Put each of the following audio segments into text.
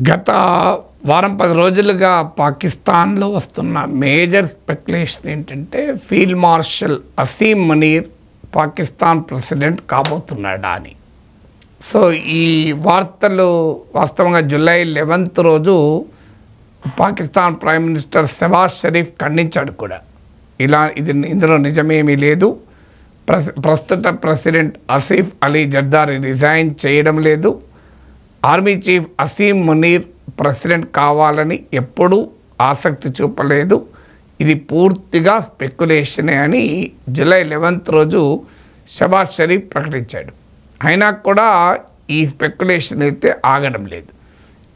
గత వారం 10 రోజులుగా పాకిస్తాన్లో వస్తున్న మేజర్ స్పెక్యులేషన్ ఏంటంటే field marshal Asim Munir Pakistan president కాబోతున్నాడా అని. సో ఈ వార్తలు వాస్తవంగా జూలై 11th రోజు పాకిస్తాన్ ప్రైమ్ మినిస్టర్ షెహబాజ్ షరీఫ్ ఖండించాడు కూడా. ఇందులో నిజమేమీ లేదు, ప్రస్తుత ప్రెసిడెంట్ ఆసిఫ్ అలీ జర్దారీ రిజైన్ చేయడం లేదు, army chief Asim Munir president కావాలని ఎప్పుడూ ఆసక్తి చూపలేదు, ఇది పూర్తిగా స్పెక్యులేషనే అని జూలై 11th రోజు షెహబాజ్ షరీఫ్ ప్రకటించాడు. అయినా కూడా ఈ స్పెక్యులేషన్ అయితే ఆగడం లేదు.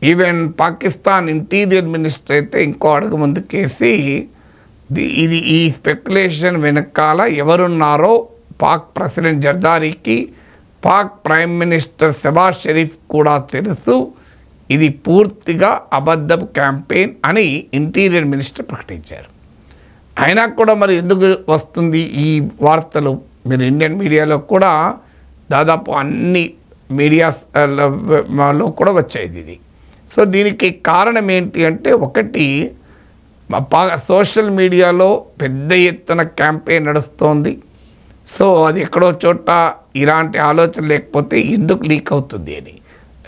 ఈవెన్ పాకిస్తాన్ ఇంటీరియర్ మినిస్టర్ అయితే ఇంకో అడుగు ముందుకేసి ఈ స్పెక్యులేషన్ వెనకాల ఎవరున్నారో పాక్ ప్రెసిడెంట్ జర్దారీకి, పాక్ ప్రైమ్ మినిస్టర్ షెహబాజ్ షరీఫ్ కూడా తెలుసు, ఇది పూర్తిగా అబద్ధపు క్యాంపెయిన్ అని ఇంటీరియర్ మినిస్టర్ ప్రకటించారు. అయినా కూడా మరి ఎందుకు వస్తుంది ఈ వార్తలు? మీరు ఇండియన్ మీడియాలో కూడా దాదాపు అన్ని మీడియాలో కూడా వచ్చేది ఇది. సో దీనికి కారణం ఏంటి అంటే, ఒకటి సోషల్ మీడియాలో పెద్ద ఎత్తున క్యాంపెయిన్ నడుస్తోంది. సో అది ఎక్కడో చోట ఇలాంటి ఆలోచన లేకపోతే ఎందుకు లీక్ అవుతుంది అని.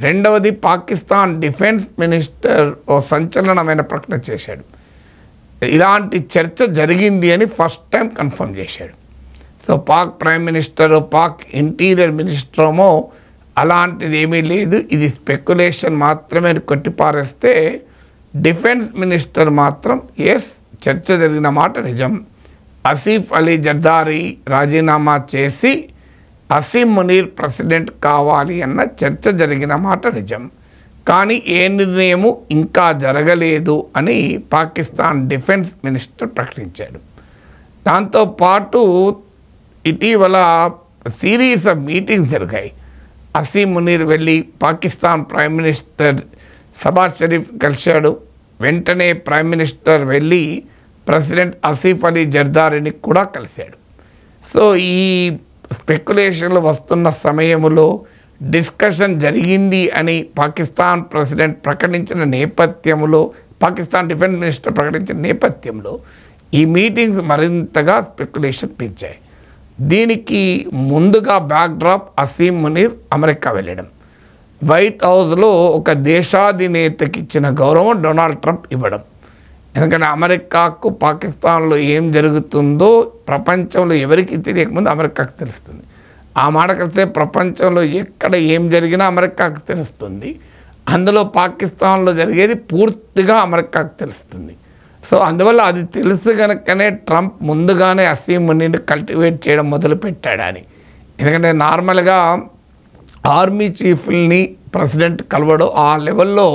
రెండవది, పాకిస్తాన్ డిఫెన్స్ మినిస్టర్ ఓ సంచలనమైన ప్రకటన చేశాడు. ఇలాంటి చర్చ జరిగింది అని ఫస్ట్ టైం కన్ఫర్మ్ చేశాడు. So Pak prime minister, Pak interior minister ఏమో అలాంటిది ఏమీ లేదు, ఇది స్పెక్యులేషన్ మాత్రమే కొట్టిపారేస్తే, డిఫెన్స్ మినిస్టర్ మాత్రం ఎస్ చర్చ జరిగిన మాట నిజం, ఆసిఫ్ అలీ జర్దారీ రాజీనామా చేసి అసీం మునీర్ ప్రెసిడెంట్ కావాలి అన్న చర్చ జరిగిన మాట నిజం, కానీ ఏ నిర్ణయము ఇంకా జరగలేదు అని పాకిస్తాన్ డిఫెన్స్ మినిస్టర్ ప్రకటించాడు. దాంతోపాటు ఇటీవల సిరీస్ ఆఫ్ మీటింగ్స్ జరిగాయి. అసీం మునీర్ వెళ్ళి పాకిస్తాన్ ప్రైమ్ మినిస్టర్ షెహబాజ్ షరీఫ్ కలిశాడు. వెంటనే ప్రైమ్ మినిస్టర్ వెళ్ళి ప్రెసిడెంట్ ఆసిఫ్ అలీ జర్దారీని కూడా కలిశాడు. సో ఈ స్పెక్యులేషన్లు వస్తున్న సమయంలో డిస్కషన్ జరిగింది అని పాకిస్తాన్ ప్రెసిడెంట్ ప్రకటించిన నేపథ్యంలో, పాకిస్తాన్ డిఫెన్స్ మినిస్టర్ ప్రకటించిన నేపథ్యంలో ఈ మీటింగ్స్ మరింతగా స్పెక్యులేషన్ పెంచాయి. దీనికి ముందుగా బ్యాక్డ్రాప్ అసీం మునీర్ అమెరికా వెళ్ళడం, వైట్ హౌస్లో ఒక దేశాధినేతకి ఇచ్చిన గౌరవం డొనాల్డ్ ట్రంప్ ఇవ్వడం. ఎందుకంటే అమెరికాకు పాకిస్తాన్లో ఏం జరుగుతుందో ప్రపంచంలో ఎవరికి తెలియకముందు అమెరికాకు తెలుస్తుంది. ఆ మాటకొస్తే ప్రపంచంలో ఎక్కడ ఏం జరిగినా అమెరికాకు తెలుస్తుంది. అందులో పాకిస్తాన్లో జరిగేది పూర్తిగా అమెరికాకు తెలుస్తుంది. సో అందువల్ల అది తెలుసు కనుకనే ట్రంప్ ముందుగానే అసీం మునీర్ని కల్టివేట్ చేయడం మొదలుపెట్టాడని. ఎందుకంటే నార్మల్గా ఆర్మీ చీఫ్ని ప్రెసిడెంట్ కలవడం, ఆ లెవెల్లో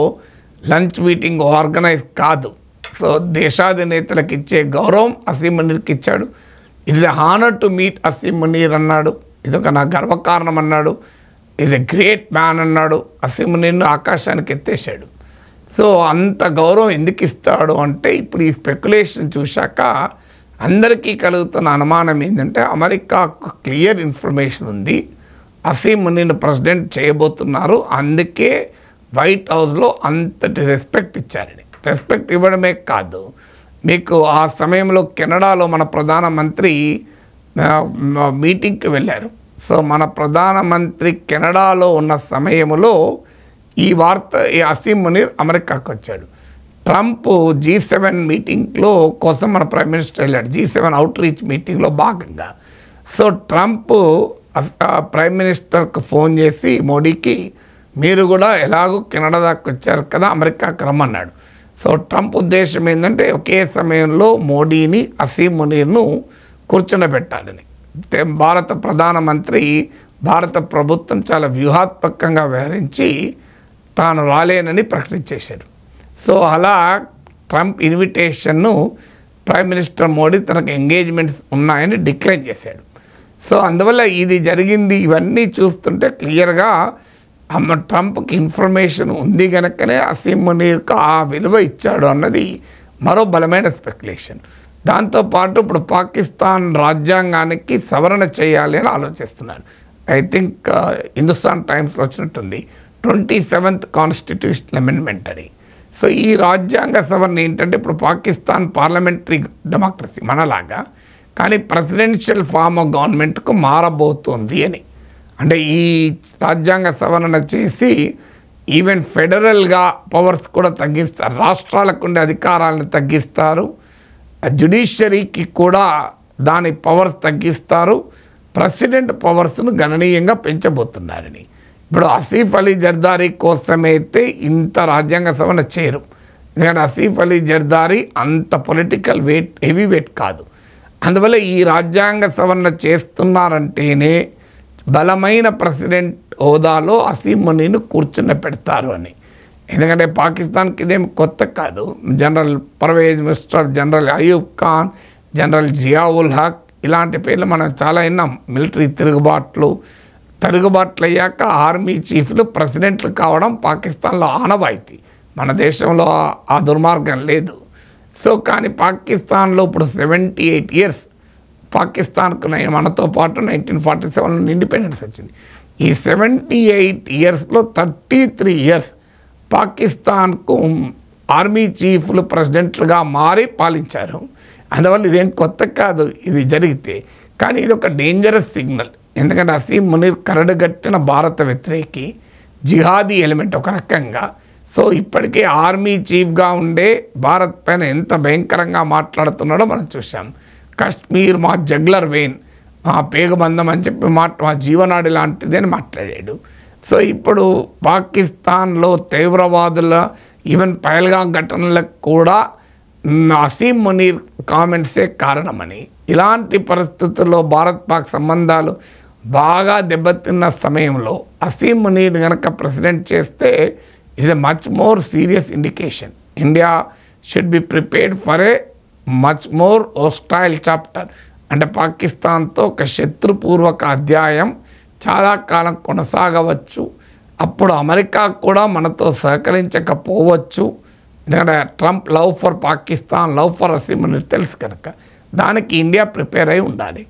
లంచ్ మీటింగ్ ఆర్గనైజ్ కాదు. సో దేశాధినేతలకు ఇచ్చే గౌరవం అసీం మునీర్కి ఇచ్చాడు. It is a honour to meet Asim Munir అన్నాడు, ఇదొక నా గర్వకారణం అన్నాడు, ఈజ్ ఎ గ్రేట్ మ్యాన్ అన్నాడు. అసీం మునీర్ను ఆకాశానికి ఎత్తేసాడు. సో అంత గౌరవం ఎందుకు ఇస్తాడు అంటే, ఇప్పుడు ఈ స్పెక్యులేషన్ చూశాక అందరికీ కలుగుతున్న అనుమానం ఏంటంటే, అమెరికాకు క్లియర్ ఇన్ఫర్మేషన్ ఉంది, అసీం మునీర్ను ప్రెసిడెంట్ చేయబోతున్నారు, అందుకే వైట్ హౌస్లో అంతటి రెస్పెక్ట్ ఇచ్చారని. రెస్పెక్ట్ ఇవ్వడమే కాదు, మీకు ఆ సమయంలో కెనడాలో మన ప్రధానమంత్రి మీటింగ్కి వెళ్ళారు. సో మన ప్రధానమంత్రి కెనడాలో ఉన్న సమయంలో ఈ అసీం మునీర్ అమెరికాకు వచ్చాడు. ట్రంప్ G7 మీటింగ్లో కోసం మన ప్రైమ్ మినిస్టర్ వెళ్ళాడు, G7 అవుట్ రీచ్ మీటింగ్లో భాగంగా. సో ట్రంప్ ప్రైమ్ మినిస్టర్కి ఫోన్ చేసి మోడీకి, మీరు కూడా ఎలాగో కెనడా దాకా వచ్చారు కదా, అమెరికాకు రమ్మన్నాడు. సో ట్రంప్ ఉద్దేశం ఏంటంటే, ఒకే సమయంలో మోడీని అసీం మునీర్ను కూర్చుండబెట్టాలని. భారత ప్రధానమంత్రి, భారత ప్రభుత్వం చాలా వ్యూహాత్మకంగా వ్యవహరించి తాను రాలేనని ప్రకటించేశాడు. సో అలా ట్రంప్ ఇన్విటేషన్ను ప్రైమ్ మినిస్టర్ మోడీ తనకు ఎంగేజ్మెంట్స్ ఉన్నాయని డిక్లైన్ చేశాడు. సో అందువల్ల ఇది జరిగింది. ఇవన్నీ చూస్తుంటే క్లియర్గా ట్రంప్కి ఇన్ఫర్మేషన్ ఉంది కనుకనే అసీం మునీర్కు ఆ విలువ ఇచ్చాడు అన్నది మరో బలమైన స్పెక్యులేషన్. దాంతోపాటు ఇప్పుడు పాకిస్తాన్ రాజ్యాంగానికి సవరణ చేయాలి అని ఆలోచిస్తున్నాడు. ఐ థింక్ హిందుస్థాన్ టైమ్స్లో వచ్చినట్టుంది, 27th కాన్స్టిట్యూషనల్ అమెండ్మెంట్ అని. సో ఈ రాజ్యాంగ సవరణ ఏంటంటే ఇప్పుడు పాకిస్తాన్ పార్లమెంటరీ డెమోక్రసీ మనలాగా, కానీ ప్రెసిడెన్షియల్ ఫామ్ ఆఫ్ గవర్నమెంట్కు మారబోతోంది అని. అంటే ఈ రాజ్యాంగ సవరణ చేసి ఈవెన్ ఫెడరల్గా పవర్స్ కూడా తగ్గిస్తారు, రాష్ట్రాలకు ఉండే అధికారాలను తగ్గిస్తారు, జ్యుడిషియరీకి కూడా దాని పవర్స్ తగ్గిస్తారు, ప్రెసిడెంట్ పవర్స్ను గణనీయంగా పెంచబోతున్నారని. ఇప్పుడు ఆసిఫ్ అలీ జర్దారీ కోసమైతే ఇంత రాజ్యాంగ సవరణ చేయరు, ఎందుకంటే ఆసిఫ్ అలీ జర్దారీ అంత పొలిటికల్ వెయిట్, హెవీ వెయిట్ కాదు. అందువల్ల ఈ రాజ్యాంగ సవరణ చేస్తున్నారంటేనే బలమైన ప్రెసిడెంట్ హోదాలో అసీం మునీను కూర్చుని పెడతారు అని. ఎందుకంటే పాకిస్తాన్కి ఇదేం కొత్త కాదు. General Pervez Musharraf, general Ayub Khan, general Zia-ul Haq ఇలాంటి పేర్లు మనం చాలా విన్నాం. మిలిటరీ తిరుగుబాట్లు అయ్యాక ఆర్మీ చీఫ్లు ప్రెసిడెంట్లు కావడం పాకిస్తాన్లో ఆనవాయితీ. మన దేశంలో ఆ దుర్మార్గం లేదు. సో కానీ పాకిస్తాన్లో ఇప్పుడు 78 ఇయర్స్ పాకిస్తాన్కు మనతో పాటు 1947 ఇండిపెండెన్స్ వచ్చింది. ఈ 78 ఇయర్స్లో 33 ఇయర్స్ పాకిస్తాన్కు ఆర్మీ చీఫ్లు ప్రెసిడెంట్లుగా మారి పాలించారు. అందువల్ల ఇదేం కొత్త కాదు ఇది జరిగితే. కానీ ఇది ఒక డేంజరస్ సిగ్నల్, ఎందుకంటే అసీం మునీర్ కరడుగట్టిన భారత వ్యతిరేకి, జిహాదీ ఎలిమెంట్ ఒక రకంగా. సో ఇప్పటికే ఆర్మీ చీఫ్గా ఉండే భారత్ పైన ఎంత భయంకరంగా మాట్లాడుతున్నాడో మనం చూసాం. కశ్మీర్ మా జగ్లర్ వెయిన్, మా పేగబంధం అని చెప్పి మా జీవనాడి లాంటిది అని మాట్లాడాడు. సో ఇప్పుడు పాకిస్తాన్లో తీవ్రవాదుల ఈవెన్ పహల్గాం ఘటనలకు కూడా అసీం మునీర్ కామెంట్సే కారణమని. ఇలాంటి పరిస్థితుల్లో భారత్ పాక్ సంబంధాలు బాగా దెబ్బతిన్న సమయంలో అసీం మునీర్ కనుక ప్రెసిడెంట్ చేస్తే it is a much more serious indication. India should be prepared for a much more hostile chapter. అంటే పాకిస్తాన్తో ఒక శత్రుపూర్వక అధ్యాయం చాలా కాలం కొనసాగవచ్చు. అప్పుడు అమెరికా కూడా మనతో సహకరించకపోవచ్చు, ఎందుకంటే Trump love for Pakistan, love for Asim Munir తెలుసు కనుక. దానికి ఇండియా ప్రిపేర్ అయి ఉండాలి.